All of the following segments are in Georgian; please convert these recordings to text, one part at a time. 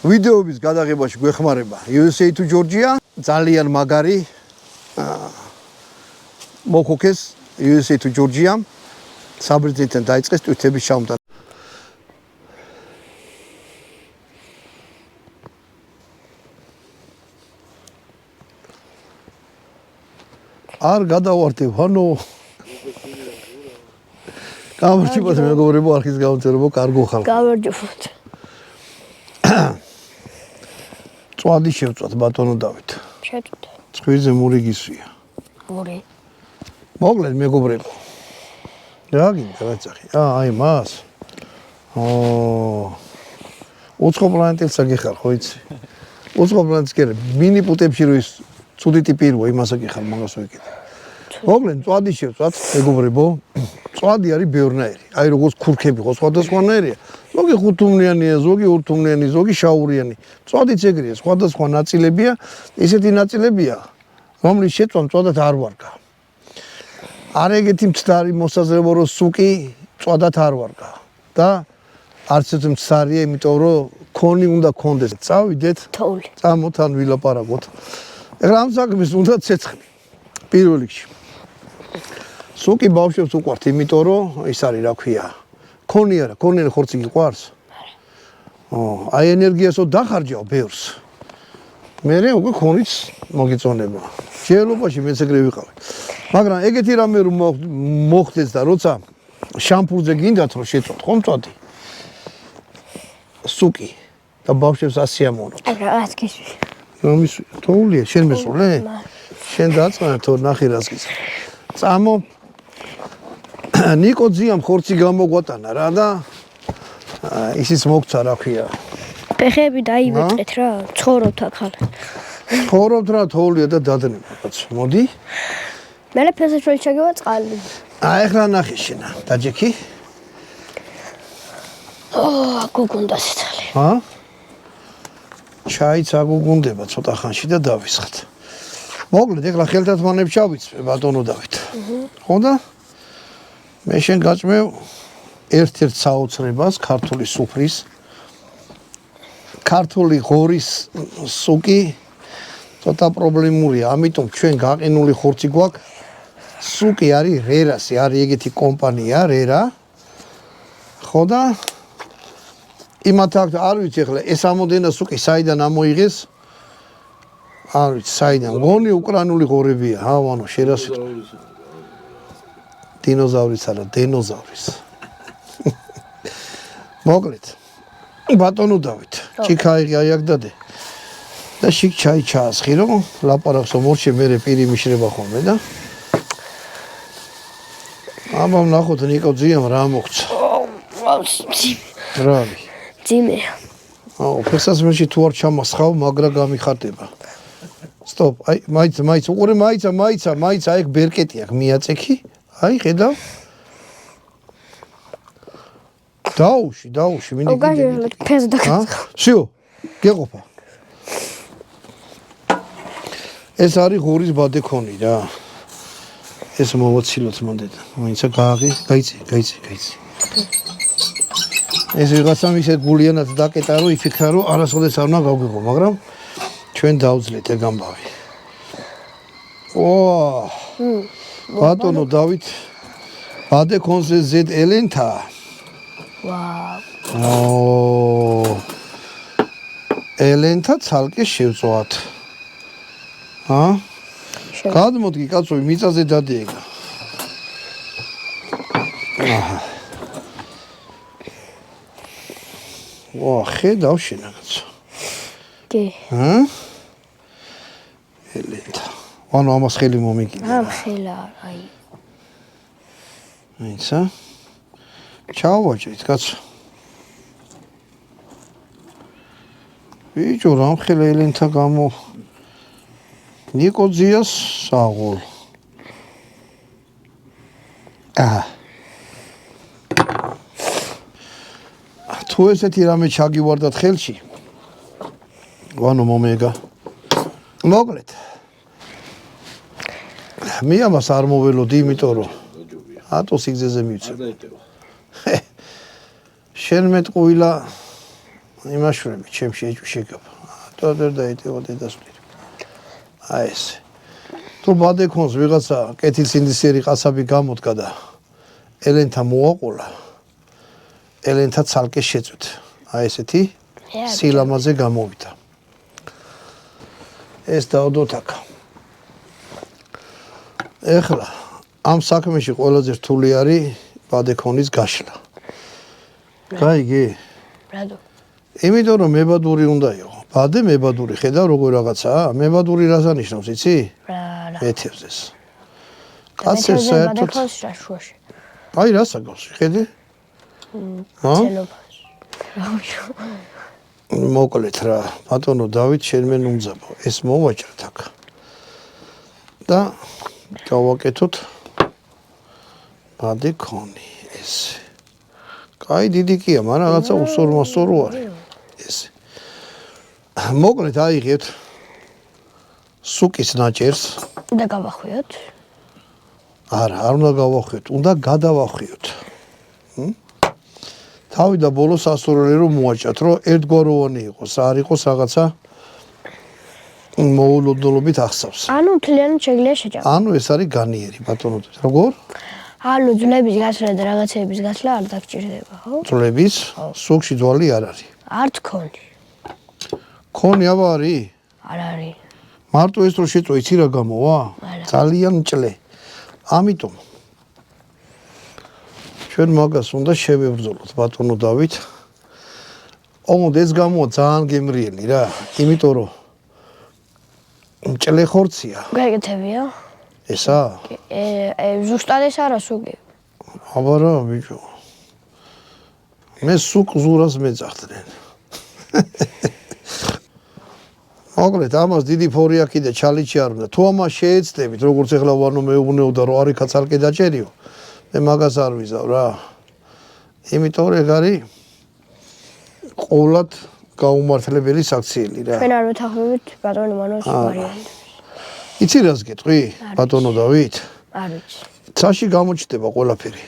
ვიდეოების გადაღებაში გვეხმარება USA to Georgia, ძალიან მაგარი მოხუქეს USA to Georgia. საბერძნეთთან დაიწყეს ტვირთების ჩამოტანა. არ გადავარდებ, ანუ გამარჯობათ მეგობრებო, არქის გამომწერებო, კარგო ხალხო. გამარჯობათ. წვადი შევწვათ ბატონო დავით. შეწვდ. წვირზე მური გისვია. მური. მოგლედ მეგობრებო. რა გინდა რაცახი? აი მას. უცხო პლანეტელს აგიხარ ხო იცი? უცხო პლანეტს კი არა, მინი პუტებში რო ის ცუდი ტიპი როა იმას აგიხარ მაგას ვეკიდე. მოგლედ წვადი შევწვათ მეგობრებო. წვადი არის ბევრნაირი. აი როგორც ქურქები ხო სხვადასხვანაირია. ზოგი ხუთუმლიანია, ზოგი ურთუმლიანი, ზოგი შაურიანი. წვადიც ეგრეა, სხვადასხვა ნაწილებია, ესეთი ნაწილებია, რომლის შეწვამ წვადად არ ვარგა. არ ეგეთი მცდარი მოსაზრება რომ სუკი წვადად არ ვარგა და არც ეს მცდარია, იმიტომ რომ ქონი უნდა კონდეს. წავიდეთ. თოვლი. წამოთ ან ვილაპარაკოთ. ეხლა ამ საქმეს უნდა ცეცხლი. პირველ რიგში. სუკი ბავშვებს უყვართ, იმიტომ რომ ის არის რა ქვია. ქონი არა, ქონი ხორცი გიყვარს? არა. აი ენერგიასო დახარჯავ ბევრს. მერე უკვე ქონიც მოგიწონება. შეელობაში მეც ეგრე ვიყავი. მაგრამ ეგეთი რამე რომ მოხდეს და როცა შამპურზე გინდათ რომ შეწვათ ხომ წვადი? სუკი და ბავშვებს ასიამოვნოთ. რაღაც გისვი. რომის თოვლია შენ მესულე? შენ დაწყნა თო ნახე რას გისვა. წამო ნიკოძიამ ხორცი გამოგვატანა რა და ისიც მოგცა რა ქვია. ფეხები დაიბეჭეთ რა, ცხოვრობთ ახალ. ცხოვრობთ რა თოვლია და დადნება კაცო. მოდი. მე ფესეჩველი შეგევა წყალი. აი ახლა ნახე შენა, დაჯექი? გუგუნდა სიცალი. ჩაიც აგუგუნდება ცოტა ხანში და დავისხთ. მოკლედ ეხლა ხელთათმანებს ჩავიწვე ბატონო დავით. ხო და? მე შენ გაჭმევ ერთ-ერთ საოცრებას ქართული სუფრის. ქართული ღორის სუკი ცოტა პრობლემურია, ამიტომ ჩვენ გაყინული ხორცი გვაქვს. სუკი არის რერასი, არის ეგეთი კომპანია რერა. ხო და იმათ არ ვიცი ახლა ეს ამოდენა სუკი საიდან ამოიღეს? არ ვიცი საიდან. მგონი უკრაინული ღორებია. ანუ შერასით. დინოზავრის არა, დინოზავრის. მოკლედ. ბატონო დავით, ჩიქაიღი აიაგდადე. და შიგ ჩაი ჩაასხირო, ლაპარაკს მორჩე მერე პირი მიშრება ხოლმე და აბა ნახოთ ნიკოძიამ რა მოგცა. რავი. ძიმეა. ფესასმენში თუ არ ჩამასხავ, მაგრა გამიხარდება. სტოპ, აი, მაიცა, უყურე მაიცა, ეგ ბერკეტი აქვს, მიაწექი. აი, ხედავ. დაუში, მინი. ოგაჟერლეთ ფეს დაგაცხ. всё, გეყოფა. ეს არის ღორის ბადექონი რა. ეს მოვაცილოთ მომდეთ. მაინცა გაიცი. ეს ვიღაცამ ისე გულიანად დაკეტა რომ იფიქრა რომ არასოდეს არ უნდა გავგიღო, მაგრამ ჩვენ დავძლეთ ეგ ამბავი. ბატონო დავით ბადექონზე ზედ ელენთა. ვაუ. ელენთა ცალკე შევწვათ. გადმოდი კაცო, მიწაზე დადიეგა. ხედავ შენა კაცო. კი. ელენთა. ანუ ამას ხელი მომიგინე. ხელა, აი. აიცა. ჩავაჭრით კაცო. ბიჭო, რამ ხელა ელენთა გამო ნიკოძიას საღოლ. თუ ესეთი რამე ჩაგივარდათ ხელში, ვანო მომეგა. მოკლედ. მე ამას არ მოველოდი, იმიტომ რომ ატო სიგზეზე მივცე. შენ მეტყვილა იმაშვრები ჩემში ეჭვი შეგაბა. თორე დაიტევა დედასვლირი. აი ეს. თუ ბადექონს ვიღაცა კეთილსინდისიერი ყასაბი გამოდგა და ელენთა მოაყოლა. ელენთა ცალკე შეწვით. აი ესეთი სილამაზე გამოვიდა. ეს დაუდოთ აქ. ეხლა ამ საქმეში ყველაზე რთული არის ბადექონის გაშლა. გაიგე? რატო? იმიტომ რომ მებადური უნდა იყო. ბადე მებადური, ხედავ როგორ რაღაცაა? მებადური რას ანიშნავს, იცი? რა. ეთევზეს. კაცზე საერთოდ შუაში. აი რა საგავს, ხედი? ცელობას. მოკლედ რა, ბატონო დავით შენ მე ნუმძაბო. ეს მოვაჭრეთ აქ. და გავაკეთოთ ბადექონი ეს. კაი დიდი კია, მაგრამ რაღაცა უსორმასორო არის ეს. მოკლედ აიღებთ სუკის ნაჭერს. და გავახვიოთ. არა, არ უნდა გავახვიოთ, უნდა გადავახვიოთ. თავი და ბოლოს ასურელი რომ მოაჭათ, რომ ერთგვაროვანი იყოს, არ იყოს რაღაცა მოულოდნელობით ახსავს. ანუ მთლიანად შეგიძლია შეჭამ. ანუ ეს არის განიერი, ბატონო. როგორ? ანუ ძვლების გასვლა და რაღაცეების გასვლა არ დაგჭირდება, ხო? ძვლების სუკში ძვალი არ არის. არც ქონი. ქონი აბა არის? არ არის. მარტო ეს რო შეწვა, იცი რა გამოვა? ძალიან მჭლე. ამიტომ ჩვენ მაგას უნდა შევებრძოლოთ, ბატონო დავით. ოღონდ ეს გამოვა ძალიან გემრიელი რა, იმიტომ რომ მჭლე ხორცია. გაიგეთებია? ესა? ზუსტად ეს არა სუგი. აბა რა ბიჭო. მე სუკ ზურას მეძახდნენ. მოკლედ ამას დიდი ფორიაკი და ჩალიჩი არ უნდა. თუ ამას შეეცდებით, როგორც ეხლა ვანო მეუბნეოდა რომ არიქა ცალკე დაჭერიო. მე მაგას არ ვიზავ რა. იმიტომ ეგ არის ყოვლად გაუმართლებელი საქციელი რა. ჩვენ არ ვეთანხმებით ბატონო მანოს ვარიანტს. იცი რას გეტყვი, ბატონო დავით? არ ვიცი. ცაში გამოჩნდება ყველაფერი.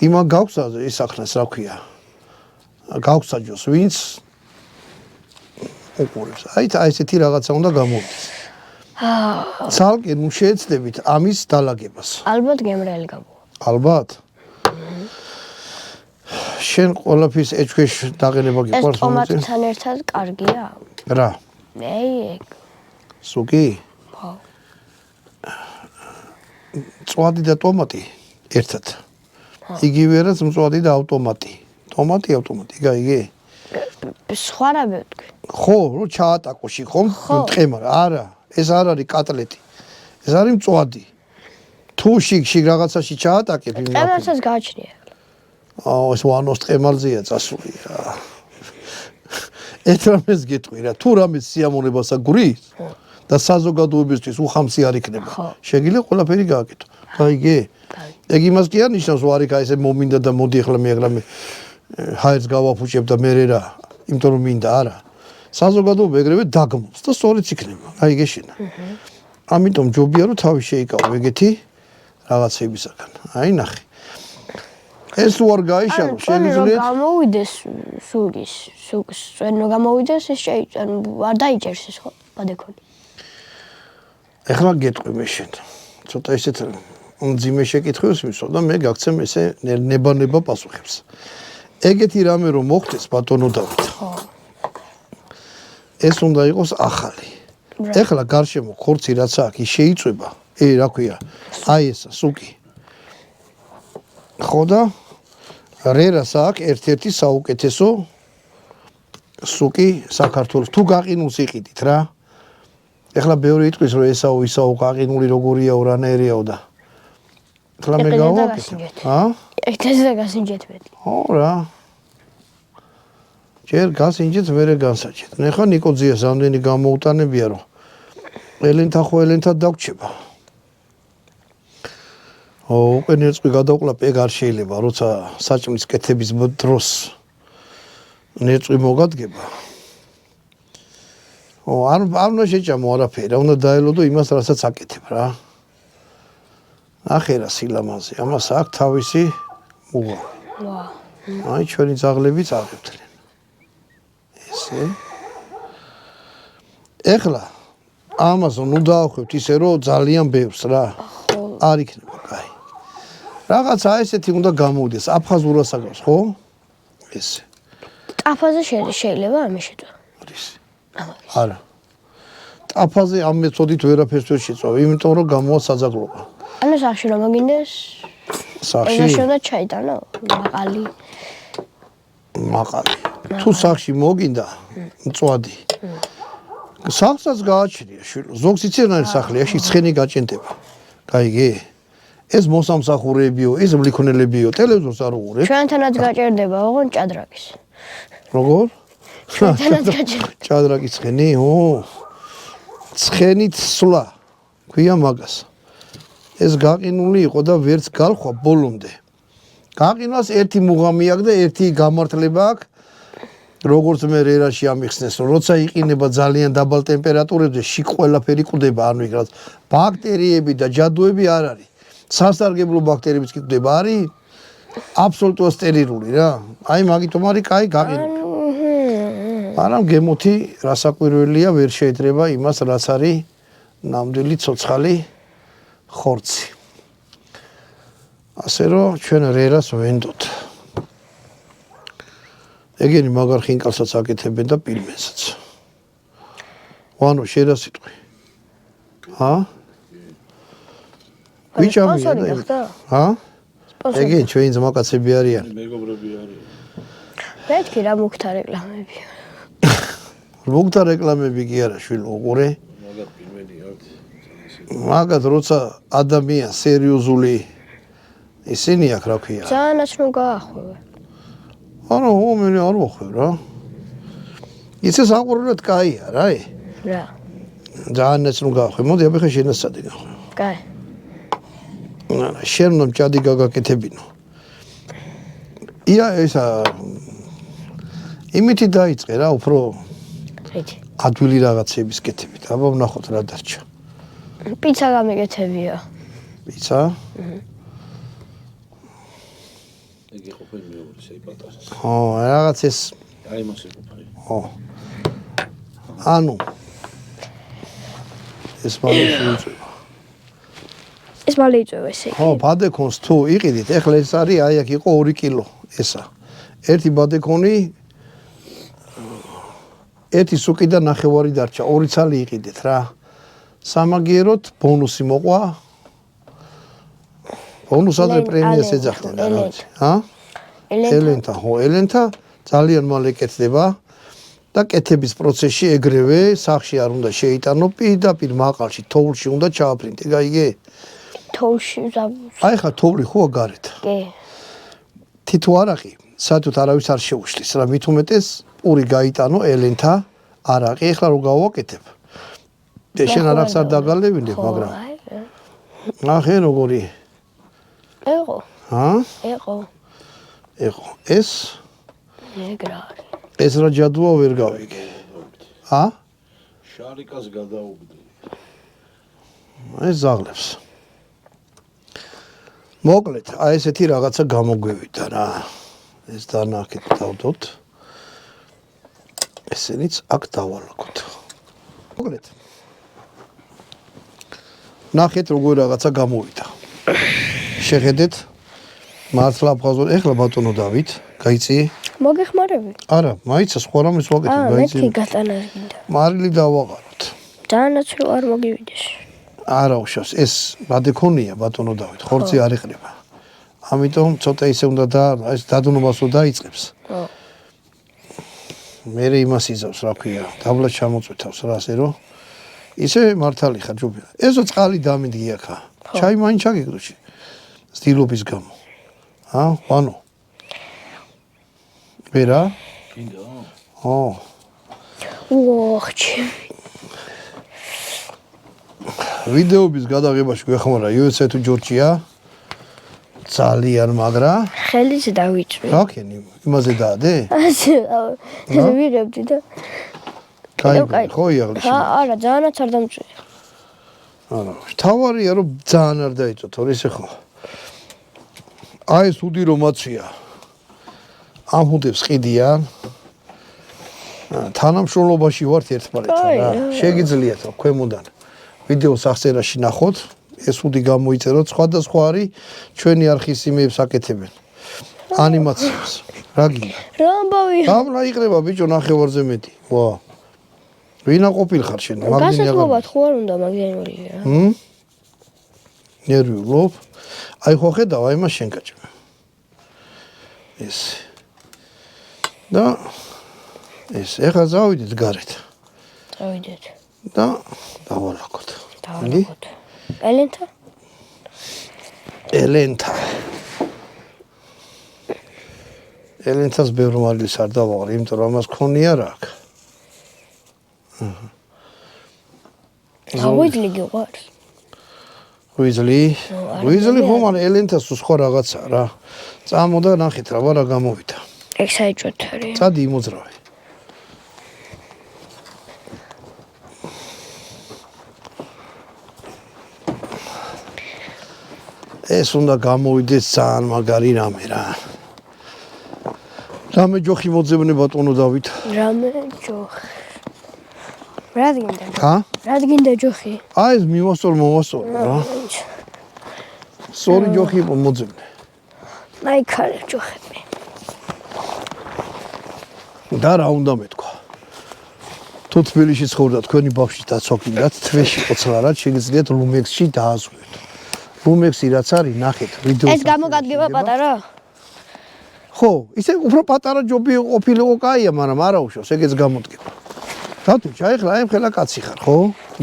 იმან გაქვს ისახნას რა ქვია. გავსაჯოს ვინც უყურებს. აი ესეთი რაღაცა უნდა გამოვიდეს. ცალკე ნუ შეეცდებით ამის დალაგებას. ალბათ გემრიელი გამოვა. ალბათ. შენ ყველაფრის ეჭქვეშ დაყენება გიყვარს მომწე? ეს ტომატთან ერთად კარგია? რა? ეგ. სუკი? ხო. წვადი და ტომატი ერთად. იგივე რაც მწვადი და ავტომატი. ტომატი ავტომატი, გაიგე? სხვა რა ვეთქვი? ხო, რო ჩაატაკოში ხომ ტყემა რა, არა, ეს არ არის კატლეტი. ეს არის მწვადი. თუ შიგ რაღაცაში ჩაატაკებ იმ ტყემალსაც გააჩნია. ეს ვანოს ტყემალზეა წასული რა. ეს რამეს გეტყვი რა, თუ რამე სიამონებას აგურის და საზოგადოებისთვის უხამსი არ იქნება. შეგიძლია ყველაფერი გააკეთო. გაიგე? ეგ იმას კი არ ნიშნავს, რომ არიქა ესე მომინდა და მოდი ახლა მე ჰაერს გავაფუჭებ და მე რა, იმიტომ რომ მინდა არა. საზოგადოება ეგრევე დაგმობს და სწორიც იქნება. გაიგე შენ. ამიტომ ჯობია რომ თავი შეიკავო ეგეთი რაღაცებისაგან. აი ნახე. ეს თუ არ გაიშალო, შეგიძლიათ გამოვიდეს სუკს, წვენო გამოვიდეს, ეს არ დაიჭერს ეს ხო, ბადექონი. ეხლა გეტყვი მე შენ. ცოტა ისეთ მძიმე შეკითხვებს მისვა და მე გაგცემ ესე ნება პასუხებს. ეგეთი რამე რომ მოხდეს ბატონო დავით. ხო. ეს უნდა იყოს ახალი. ეხლა გარშემო ხორცი რაც აქვს, ის შეიწვება. რა ქვია? აი ესა სუკი. ხო და რერას აქვს ერთ-ერთი საუკეთესო სუკი საქართველოს. თუ გაყინულს იყიდით რა. ეხლა ბევრი იტყვის რომ ისაო გაყინული როგორიაო რანაირიაო და ეხლა მე გავაკეთე. ეს და გასინჯეთ მეტი. ხო რა. ჯერ გასინჯეთ, მერე განსაჭეთ. ეხლა ნიკოძიას ამდენი გამოუტანებია რომ ელენთა დაგვრჩება. უკვე ნერწყვი გადავყლაპ, ეგ არ შეიძლება, როცა საჭმლის კეთების დროს ნერწყვი მოგადგება. არ უნდა შეჭამო არაფერი, უნდა დაელოდო იმას, რასაც აკეთებ რა. ახერა სილამაზე, ამას აქვს თავისი მუღა. აი ჩვენი ძაღლები წაღებდნენ. ესე. ეხლა ამას ნუ დაახვევთ ისე რომ ძალიან ბევრს რა. არ იქნება, კაი. რაღაცა ესეთი უნდა გამოვიდეს, აფხაზურად საგავს, ხო? ესე. ტაფაზე შეიძლება ამის შეწვა. არა. ტაფაზე ამ მეთოდით ვერაფერს ვერ შეწვა, იმიტომ რომ გამოვა საძაგლობა. ანუ სახში რომ მოგინდეს სახში? ეს შეიძლება ჩაიტანო, მაყალი. თუ სახში მოგინდა, მწვადი. სახლსაც გააჩნია, შვილო. ზოგს იციან სახლიაში ცხენი გაჭენდება. გაიგე? ეს მოსამსახურეებიო, ეს მლიქონელებიო, ტელევიზორს არ უყურებ. ჩვენთანაც გაჭერდება, ოღონ ჭადრაკის. როგორ? ჩვენთანაც გაჭერდება. ჭადრაკის ცხენი, ცხენით სვლა. ქვია მაგას. ეს გაყინული იყო და ვერც გალხვა ბოლომდე. გაყინვას ერთი მუღამი აქვს და ერთი გამართლება აქვს. როგორც მე რერაში ამიხსნეს, რომ როცა იყინება ძალიან დაბალ ტემპერატურებზე, შიგ ყველაფერი კვდება, ანუ იქ რაც ბაქტერიები და ჯადოები არ არის. სასარგებლო ბაქტერიებიც კი კვდება, არის აბსოლუტურად სტერილური რა. აი მაგიტომ არის კაი გაყინული. მაგრამ გემოთი რასაკვირველია, ვერ შეიძლება იმას, რაც არის ნამდვილი ცოცხალი ხორცი. ასე რომ ჩვენ რერას ვენდოთ. ეგენი მაგარ ხინკალსაც აკეთებენ და პილმენსაც. ვანო შეიძლება სიტყვი. ვიჭამია და ეგენი ჩვენი ძმაკაცები არიან. მეგობრები არიან. მეთქი რა მუქთა რეკლამებია. მუქთა რეკლამები კი არა შვილო, უყურე. მაგათ პირველი აქვს. მაგათ როცა ადამიანს სერიოზული ისინი აქვს რა ქვია. ძალიანაც რომ გაახვევე. არა, მე არ მოხვევ რა. ისე საყურებლად კაია რა. რა. ძალიანაც რომ გაახვევ. მოდი აბეხა შენასადი გახვევ. კაი. არა, შენ რომ ჭადი გაგაკეთებინო. ია ესა იმითი დაიწყე რა, უფრო რითი? ადვილი რაღაცების კეთებით. აბა ვნახოთ რა დარჩა. პიცა გამეკეთებია. პიცა? იგი ყოფილი მეორე შეიპატარა. რაღაც ეს აი მას ყოფილი. ანუ ეს მაგის ეს მალე იწვევა ესე. ბადეკონს თუ იყიდით, ეხლა ეს არის აი აქ იყო 2 კილო ესა. ერთი ბადეკონი ერთი სუკი და ნახევარი დარჩა, 2 ცალი იყიდეთ რა. სამაგიეროდ ბონუსი მოყვა. ბონუსადრე პრემიას ეძახდნენ რა. ელენთა, ელენთა ძალიან მალე კეთდება და კეთების პროცესში ეგრევე სახში არ უნდა შეიტანო, პირდაპირ მაყალში, თოვლში უნდა ჩააფრინდე, გაიგე? თოვლში აი ხა თოვლი ხო გარეთ. კი. თითო არაყი, საერთოდ არავის არ შეუშლის რა, მით უმეტეს პური გაიტანო ელენთა არაყი, ეხლა რო გავაკეთებ. შენ არაფერს არ დაგალებინებ, მაგრამ ნახე როგორი. ეყო. ეყო. ეხო, ეს ეგრა. ეს რა ჯადოა ვერ გავიგე. შარიკას გადაუგდი. ეს ზაღლებს. მოკლედ, აი ესეთი რაღაცა გამოგვევიდა რა. ეს დანახეთ დავდოთ. ესენიც აქ დავალაგოთ. მოკლედ. ნახეთ როგორ რაღაცა გამოვიდა. შეხედეთ. მართლა აფხაზურ, ეხლა ბატონო დავით, გაიწი? მოგეხმარები? არა, მაიცა სხვა რამეს ვაკეთებ, გაიწი. მეთქი გატანა გინდა. მარილი დავაყაროთ. ძალიანაც რომ არ მოგივიდეს. არა უშავს, ეს ბადეკონია ბატონო დავით, ხორცი არ იყრება. ამიტომ ცოტა ისე უნდა და ეს დადუნობას რო დაიწყებს. მე იმას იზავს, რა ქვია, დაბლა ჩამოწვეთავს რა ასე რომ ისე მართალი ხარ ჯობია. ესო წყალი დამინდია ხა. ჩაი მაინც ჩაგიგდოში. სტილობის გამო. ვანო. ვერა? კიდე? ოხჩი. ვიდეოების გადაღებაში გვეხმარა USA თუ ჯორჯია. ძალიან მაგრა. ხელიც დავიწვი. გაქენი, იმაზე დაადე? ასე ვირებდი და კაი, ხო იაღლი. არა, ძალიანაც არ დამწვია. არა, თავარია რომ ძალიან არ დაიწვა, თორე ისე ხო. აი ეს უდი რომ აცვია. ამ ჰუდებს ყიდიან. თანამშრომლობაში ვართ ერთმანეთთან რა. შეგიძლიათ ქვემოდან ვიდეოს აღწერაში ნახოთ. ეს უდი გამოიწეროთ, სხვადასხვა არის ჩვენი არხის იმეებს აკეთებენ. ანიმაციებს. რა გინდა? რა ამბავია? გამლა იყრება ბიჭო ნახევარზე მეტი. ვა. ვინა ყოფილხარ შენ? გასასვლელად ხო არ უნდა მაგზიანურია. ნერვიულობ. აი ხო ხედავ, აი მას შენ გაჭმე. ეს. და ეს ეხლა წავიდეთ გარეთ. წავიდეთ. და დავალაგოთ. დავალაგოთ. ელენთა? ელენთა. ელენთას ბევრი მარილის არ დავაღარ, იმიტომ რომ ამას ქონია რა აქ. აღვიძლი გიყვარს. ვიზლი? ვიზლი ხომ არა ელენთას თუ სხვა რაღაცა რა. წამოდა ნახეთ რა ვარა გამოვიდა. ეგ საერთოდ არის. წადი იმოძრავე. ეს უნდა გამოვიდეს ძალიან მაგარი რამე რა. რამე ჯოხი მოძებნე ბატონო დავით. რამე ჯოხი. რა გინდა? ჰა? რა გინდა ჯოხი? აი ეს მოვასწორ რა. სორი ჯოხი მოძებნე. აი ქალ ჯოხები. და რა უნდა მეთქვა? თუ თბილისში ცხოვრდა თქვენი ბავშვი დაცვაკინდათ თვეში ოცლარად შეგიძლიათ ლუმექსში დააზღვიოთ. ლუმექსი რაც არის ნახეთ ვიდეო. ეს გამოგადგება პატარა? ხო, ისე უფრო პატარა ჯობი ყოფილიყო კაია, მაგრამ არა უშავს, ეგეც გამოდგება. დათო, ჩაიხლა, აი ხელა კაცი ხარ, ხო?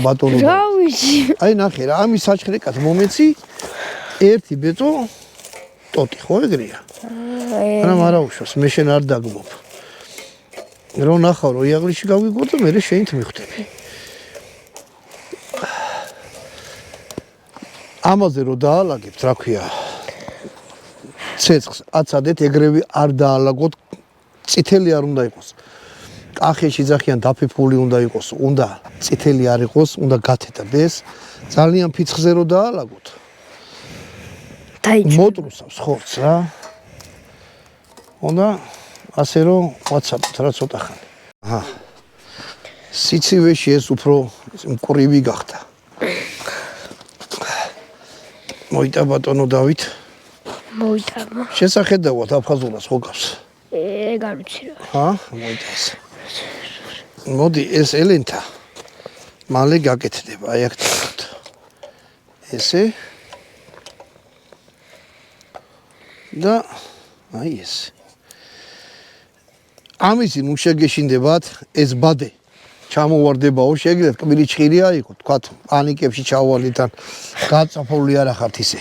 ბატონო. რა ვიცი. აი ნახე რა, ამის საჩხრეკად მომეცი ერთი ბეწო ტოტი, ხო ეგრეა? მაგრამ არა უშავს, მე შენ არ დაგმობ. რო ნახავ, რო იაღლიში გავიგო და მე შენით მიხვდები. ამაზე რო დაალაგებთ, რა ქვია? ცეცხლს აცადეთ, ეგრევე არ დაალაგოთ, წითელი არ უნდა იყოს. კახეში ძახიან დაფიფული უნდა იყოს, უნდა წითელი არ იყოს, უნდა გათეთდეს. ძალიან ფიცხზე რო დაალაგოთ. დაიჭირე. მოტრუსავს ხორცს რა. უნდა ასე რომ ვაცადოთ რა ცოტა ხანი. აჰა. სიცივეში ეს უფრო მკვრივი გახდა. მოიტა ბატონო დავით. მოიტანა. შესახედავად აფხაზურას ხო გავს? ეგ არ ვიცი რა. ჰა, მოიტას. მოდი ეს ელენთა მალე გაკეთდება, აი აქ თქვით. ესე და აი ეს. ამისი ნუ შეგეშინდებათ ეს ბადე. ჩამოვარდებაო, შეგიძლიათ კბილი ჭხირია იყო, თქვათ, პანიკებში ჩავალით ან გაწაფული არ ახართ ისე.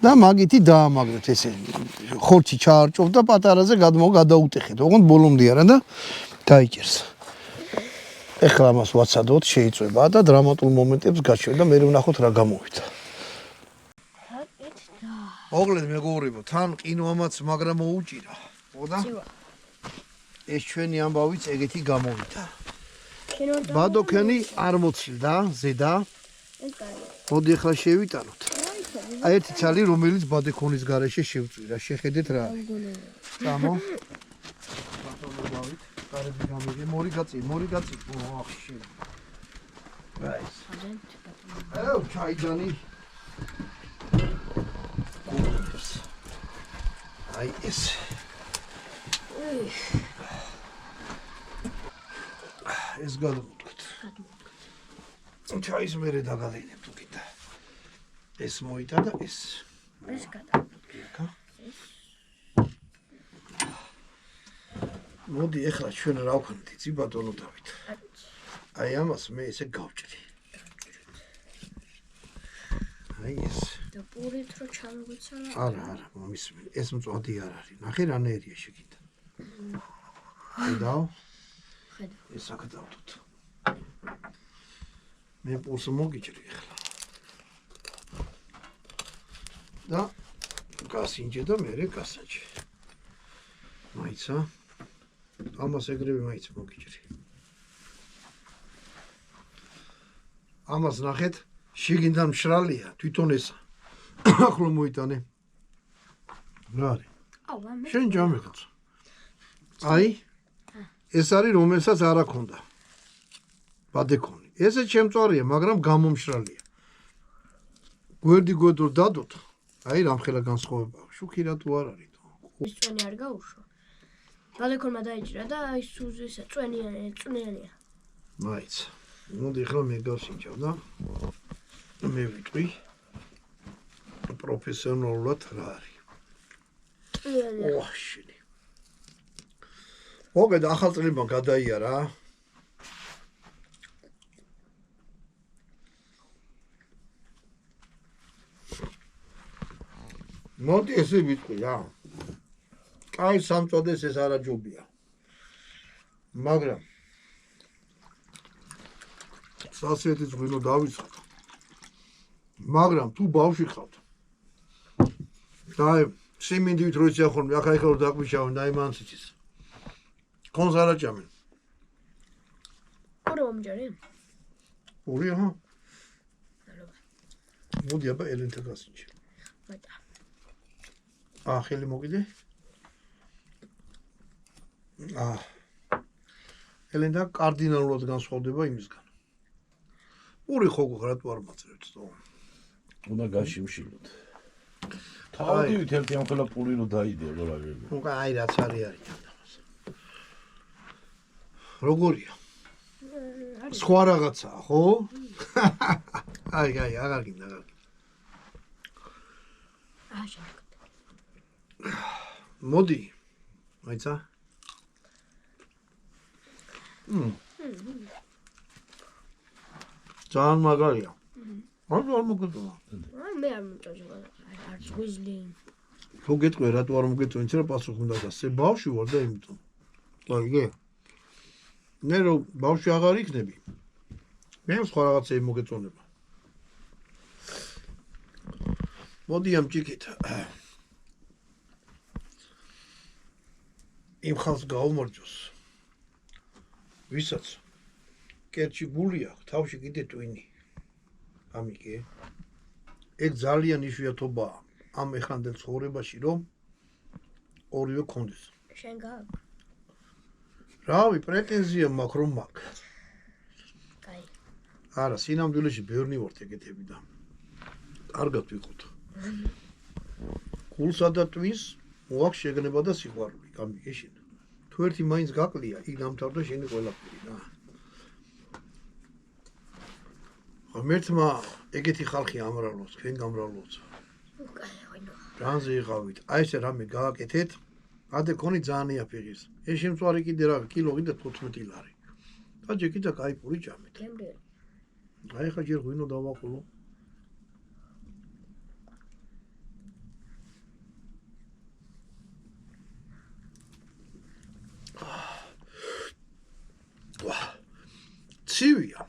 და მაგითი დაამაგრეთ ესე. ხორცი ჩაარჭოვ და პატარაზე გადაუტეხეთ. ოღონდ ბოლომდე არა და დაიჭერს. ეხლა მას ვაცადოთ, შეიწვება და დრამატულ მომენტებს გაჩვენ და მე ვნახოთ რა გამოვიდა. მოგლედ მეგობრებო, თან ყინვამაც მაგრამ მოუჭირა. ხოდა? ეს ჩვენი ამბავიც ეგეთი გამოვიდა. ბადოქენი არ მოცილდა ზედა. მოდი ახლა შევიტანოთ. აი ერთი ცალი რომელიც ბადოქონის გარეშე შევწვირა. შეხედეთ რა არის. გამო. ბატონო დავით, გარები გამიგე, მორი გაწი. ოხ შენ. რაის. აუ, ჩაიდანი. აი ეს. ეს გადავუდგეთ. ჩაის მერე დაგალინებთ უკიდა. ეს მოიტა და ეს. ეს გადავუდგეთ. მოდი ეხლა ჩვენ რა ვქნით, იცი ბატონო დავით. აი ამას მე ესე გავჭრი. აი ეს. და პურით რო ჩამოგვიცა რა? არა, მომის ეს მწვადი არ არის. ნახე რანაირია შეკიდა. ხედავ? ხედავ. ეს აქ დავდოთ. მე პულს მოგიჭრი ახლა. და გასინჯე და მე გასაჭე. მაიცა? ამას ეგრევე მაიც მოგიჭრი. ამას ნახეთ, შიგნიდან მშრალია, თვითონ ესა. ახლა მოიტანე. რა არის? აუ, ამე. შენ ჯამეკაც. აი ეს არის რომელსაც არ აქვს ბადეკონი. ესე ჩემწვარია, მაგრამ გამომშრალია. გვერდი გვერდო დადოთ. აი რამხელა განსხვავებაა. შუქი რა თუ არ არის. ის წვენი არ გაუშვა. ბადეკონმა დაიჭრა და აი სუზისა წვნიანია. მაიც. მოდი ახლა მე გავსინჯავ და მე ვიტყვი პროფესიონალურად რა არის. ოშინი. მოგეთ ახალ წლებმა გადაიარა. მოდი ესე ვიტყვი რა. კაი სამწოდეს ეს არაჯობია. მაგრამ სასიეთის ღვინო დავიწყოთ. მაგრამ თუ ბავშვი ხავთ. და სიმინდით რო ისახონ, ახლა რო დაგვიშავენ და იმანცის. კონს არაჭამენ. ორი მომჯერე. ორი აჰა. მოდი აბა ელენთა გასინჯე. მატა. ხელი მოგიდე. ელენდა კარდინალურად განსხვავდება იმისგან. ორი ხო გხრათ ვარ მაწერეთ თო. უნდა გაშიმშილოთ. თავდივით ერთი ამ ხელა პული რო დაიდეო რა გეგო. უკვე აი რაც არის ამას. როგორია? სხვა რაღაცაა, ხო? აი, აღარ გინდა. მოდი. აიცა? ძალიან მაგარია. არ მოგეწონა. მე არ მომწონს. არ ზღვიზლი. ხო გეტყვი რატო არ მოგეწონა, ինչ რა პასუხი უნდა გასცე? ბავშვი ვარ და იმიტომ. კარგი. მე რო ბავშვი აღარ იქნები. მე სხვა რაღაცები მოგეწონება. მოდი ამ ჭიქით. იმ ხალხს გაუმორჯოს. ვისაც კერჩი გული აქვს, თავში კიდე ტვინი. ამიგე. ეგ ძალიან იშვიათობაა ამ ეხანდელ ცხოვრებაში, რომ ორივე კონდეს. შენ გააქვს? რავი, პრეტენზია მაქვს რომ მაქვს. კაი. არა, სინამდვილეში ბევრი ვართ ეგეთები და კარგად ვიყოთ. გულსა და ტვინს მოაქვს შეგნება და სიყვარული, გამიგე შენ. თუ ერთი მაინც გაკლია, იქ დამთავრდა შენი ყველაფერი რა. ღმერთმა ეგეთი ხალხი ამრავლოს, თქვენ გამრავლოთ. კაი, ღვინო. რანზე იყავით? აი ესე რამე გააკეთეთ, ადეკონი ძალიან იაფიღეს. ეს შემწვარი კიდე რა, კილო კიდე 15 ლარი. და ჯერ კიდე კაი პური ჭამეთ. გემრიელი. აი ხა ჯერ ღვინო დავაყოლო. ცივია.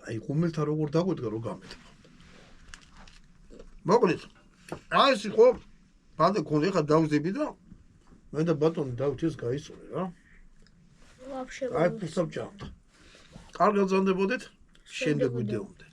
აი ღუმელთა როგორ დაგვედგა რო გამეთქვა. მოკლედ. აი ეს ხო ბანდა კონდე ხა დავზები და მე და ბატონი დავით ეს გაისწორე რა. ვაფშე. აი ფუსავ ჭამდა. კარგად ზანდებოდეთ, შემდეგ ვიდეომდე.